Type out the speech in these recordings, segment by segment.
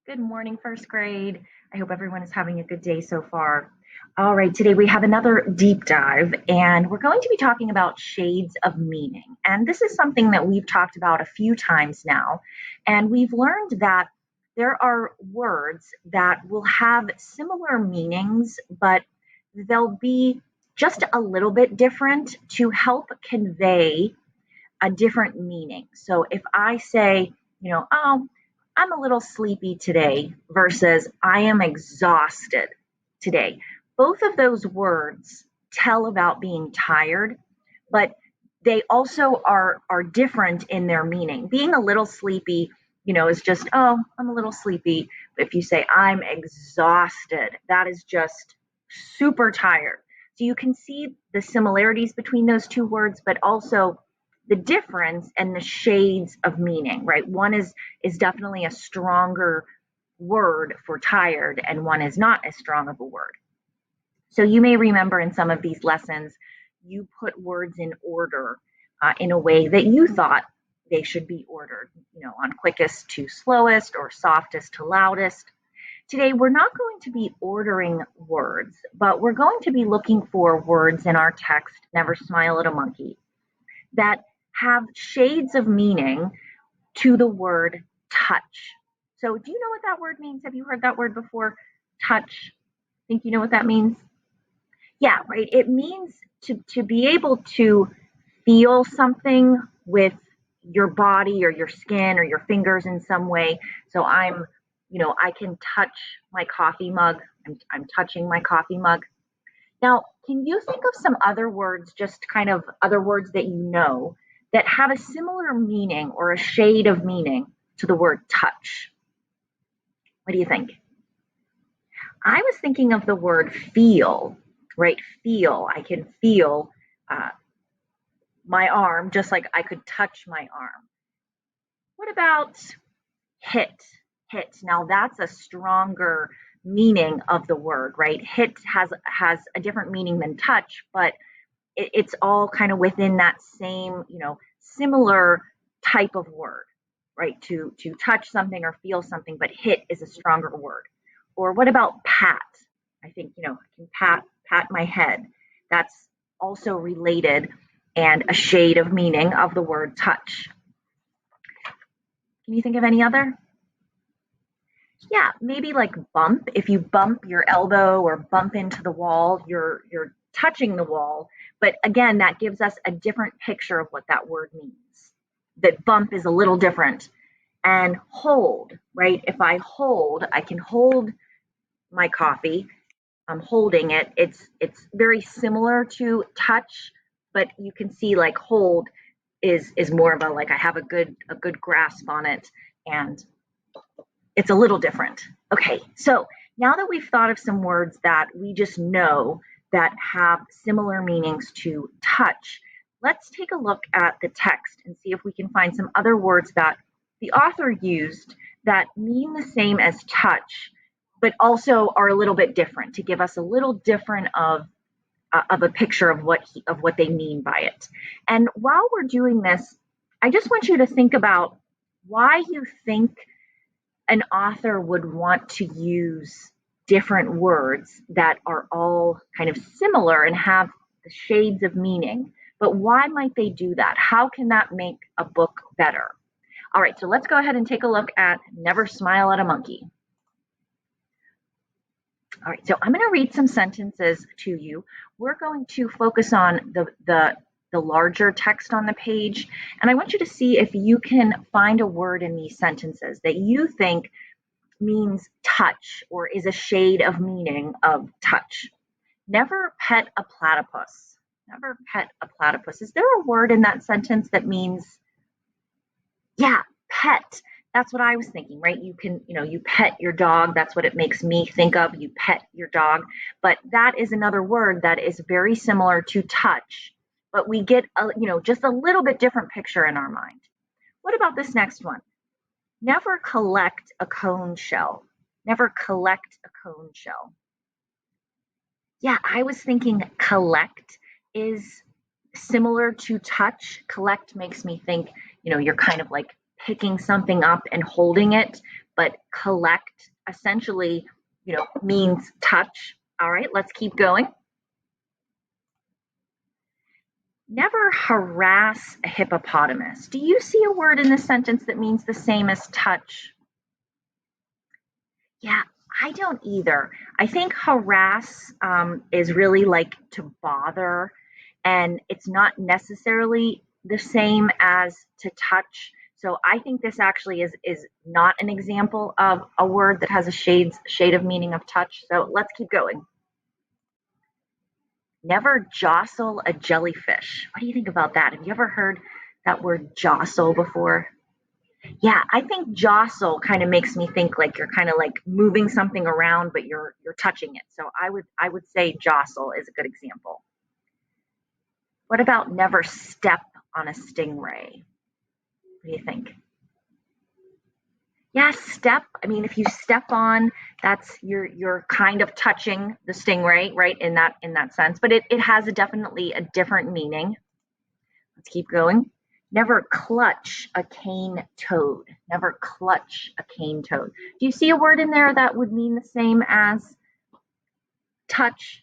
Good morning, first grade. I hope everyone is having a good day so far. All right, today we have another deep dive, and we're going to be talking about shades of meaning. And this is something that we've talked about a few times now. And we've learned that there are words that will have similar meanings, but they'll be just a little bit different to help convey a different meaning. So if I say, oh, I'm a little sleepy today versus I am exhausted today, both of those words tell about being tired, but they also are different in their meaning. Being a little sleepy, is just, oh, I'm a little sleepy. But if you say I'm exhausted, that is just super tired. So you can see the similarities between those two words, but also the difference and the shades of meaning, right? One is definitely a stronger word for tired, and one is not as strong of a word. So you may remember in some of these lessons, you put words in order in a way that you thought they should be ordered, on quickest to slowest or softest to loudest. Today, we're not going to be ordering words, but we're going to be looking for words in our text, Never Smile at a Monkey, that have shades of meaning to the word touch. So, do you know what that word means? Have you heard that word before? Touch. Think you know what that means? Yeah, right. It means to be able to feel something with your body or your skin or your fingers in some way. So I can touch my coffee mug. I'm touching my coffee mug. Now, can you think of some other words, just kind of other words that you know that have a similar meaning or a shade of meaning to the word touch? What do you think? I was thinking of the word feel, right? Feel. I can feel uh, my arm just like I could touch my arm. What about hit? Hit. Now that's a stronger meaning of the word, right? Hit has a different meaning than touch, but it's all kind of within that same, similar type of word, right? To touch something or feel something, but hit is a stronger word. Or what about pat? I think, I can pat my head. That's also related and a shade of meaning of the word touch. Can you think of any other? Yeah, maybe like bump. If you bump your elbow or bump into the wall, you're touching the wall. But again, that gives us a different picture of what that word means. That bump is a little different. And hold, right? If I hold, I can hold my coffee. I'm holding it. It's very similar to touch, but you can see like hold is more of a like I have a good grasp on it, and it's a little different. Okay, so now that we've thought of some words that we just know that have similar meanings to touch, let's take a look at the text and see if we can find some other words that the author used that mean the same as touch, but also are a little bit different to give us a little different of a picture of what they mean by it. And while we're doing this, I just want you to think about why you think an author would want to use different words that are all kind of similar and have the shades of meaning. But why might they do that? How can that make a book better? All right, so let's go ahead and take a look at Never Smile at a Monkey. All right, so I'm going to read some sentences to you. We're going to focus on the larger text on the page, and I want you to see if you can find a word in these sentences that you think means touch or is a shade of meaning of touch. Never pet a platypus. Never pet a platypus. Is there a word in that sentence that means, yeah, pet? That's what I was thinking, right? You can, you pet your dog. That's what it makes me think of. You pet your dog. But that is another word that is very similar to touch, but we get, just a little bit different picture in our mind. What about this next one? Never collect a cone shell. Never collect a cone shell. Yeah, I was thinking collect is similar to touch. Collect makes me think, you're kind of like picking something up and holding it. but collect essentially, means touch. All right, let's keep going. Never harass a hippopotamus. Do you see a word in this sentence that means the same as touch? Yeah, I don't either. I think harass is really like to bother, and it's not necessarily the same as to touch. So I think this actually is not an example of a word that has a shade of meaning of touch. So let's keep going. Never jostle a jellyfish. What do you think about that? Have you ever heard that word jostle before? Yeah, I think jostle kind of makes me think like you're kind of like moving something around, but you're touching it. So I would say jostle is a good example. What about never step on a stingray? What do you think? Yeah, step. I mean, if you step on, that's you're kind of touching the stingray, right? In that sense, but it has definitely a different meaning. Let's keep going. Never clutch a cane toad. Never clutch a cane toad. Do you see a word in there that would mean the same as touch?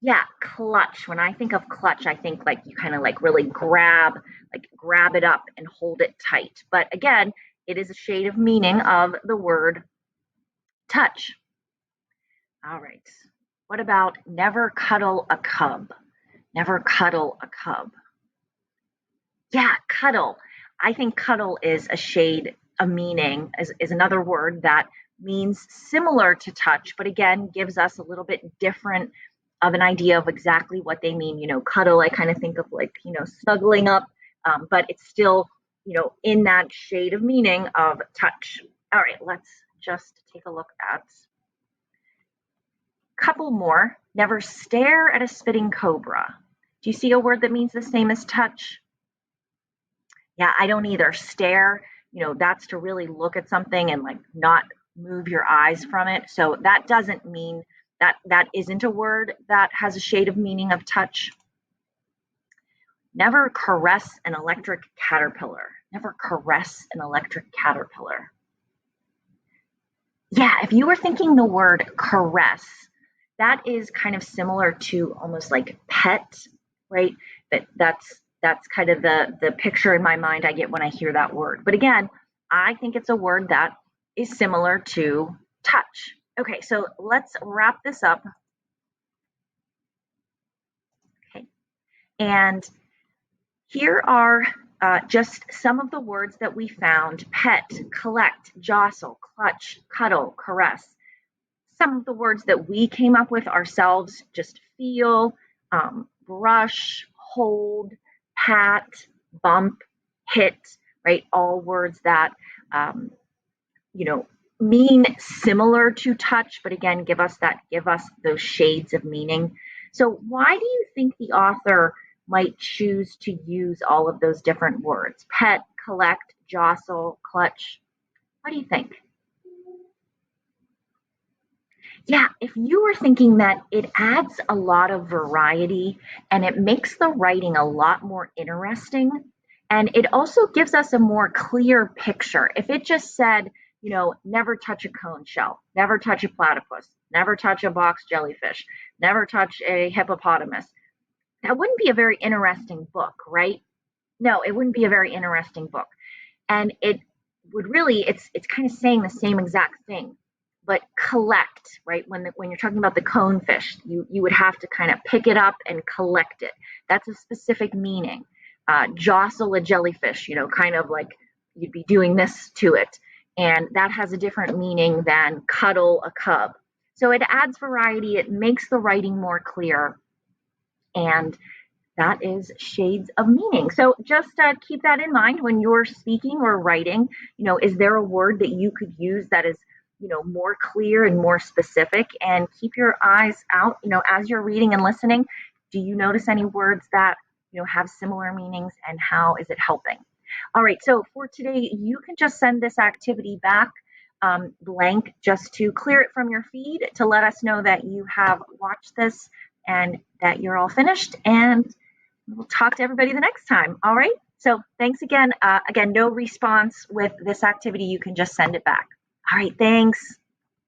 Yeah, clutch. When I think of clutch, I think like you kind of like really grab it up and hold it tight. But again, it is a shade of meaning of the word touch. All right. What about never cuddle a cub? Never cuddle a cub. Yeah, cuddle. I think cuddle is a shade, a meaning, is another word that means similar to touch, but again, gives us a little bit different of an idea of exactly what they mean. Cuddle, I kind of think of like, snuggling up, but it's still, in that shade of meaning of touch. All right, let's just take a look at a couple more. Never stare at a spitting cobra. Do you see a word that means the same as touch? Yeah, I don't either. Stare, that's to really look at something and like not move your eyes from it. So that doesn't mean that isn't a word that has a shade of meaning of touch. Never caress an electric caterpillar. Never caress an electric caterpillar. Yeah, if you were thinking the word caress, that is kind of similar to almost like pet, right? That's kind of the picture in my mind I get when I hear that word. But again, I think it's a word that is similar to touch. Okay, so let's wrap this up. Okay, and here are just some of the words that we found: pet, collect, jostle, clutch, cuddle, caress. Some of the words that we came up with ourselves: just feel, brush, hold, pat, bump, hit, right? All words that, um, you know, mean similar to touch, but again, give us those shades of meaning. So why do you think the author might choose to use all of those different words? Pet, collect, jostle, clutch. What do you think? Yeah, if you were thinking that it adds a lot of variety and it makes the writing a lot more interesting, and it also gives us a more clear picture. If it just said, never touch a cone shell, never touch a platypus, never touch a box jellyfish, never touch a hippopotamus, that wouldn't be a very interesting book, right? No, it wouldn't be a very interesting book. And it would really, it's kind of saying the same exact thing, but collect, right? When you're talking about the conefish, you would have to kind of pick it up and collect it. That's a specific meaning. Jostle a jellyfish, kind of like you'd be doing this to it, and that has a different meaning than cuddle a cub. So it adds variety, it makes the writing more clear, and that is shades of meaning. So just keep that in mind when you're speaking or writing. Is there a word that you could use that is, more clear and more specific? And keep your eyes out, as you're reading and listening. Do you notice any words that, have similar meanings, and how is it helping? All right. So for today, you can just send this activity back blank just to clear it from your feed to let us know that you have watched this and that you're all finished. And we'll talk to everybody the next time. All right. So thanks again. Again, no response with this activity. You can just send it back. All right, thanks.